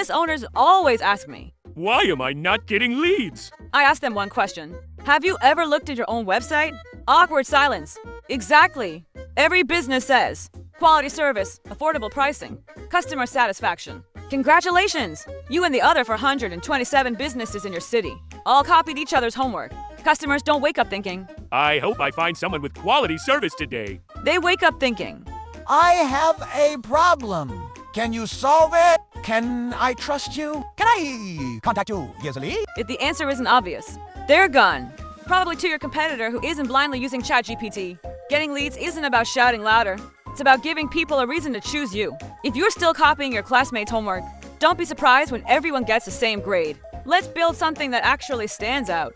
Business owners always ask me. Why am I not getting leads? I ask them one question. Have you ever looked at your own website? Awkward silence. Exactly. Every business says quality service, affordable pricing, customer satisfaction. Congratulations! You and the other 427 businesses in your city all copied each other's homework. Customers don't wake up thinking. I hope I find someone with quality service today. They wake up thinking. I have a problem. Can you solve it? Can I trust you? Can I contact you easily? If the answer isn't obvious, they're gone. Probably to your competitor who isn't blindly using ChatGPT. Getting leads isn't about shouting louder. It's about giving people a reason to choose you. If you're still copying your classmates' homework, don't be surprised when everyone gets the same grade. Let's build something that actually stands out.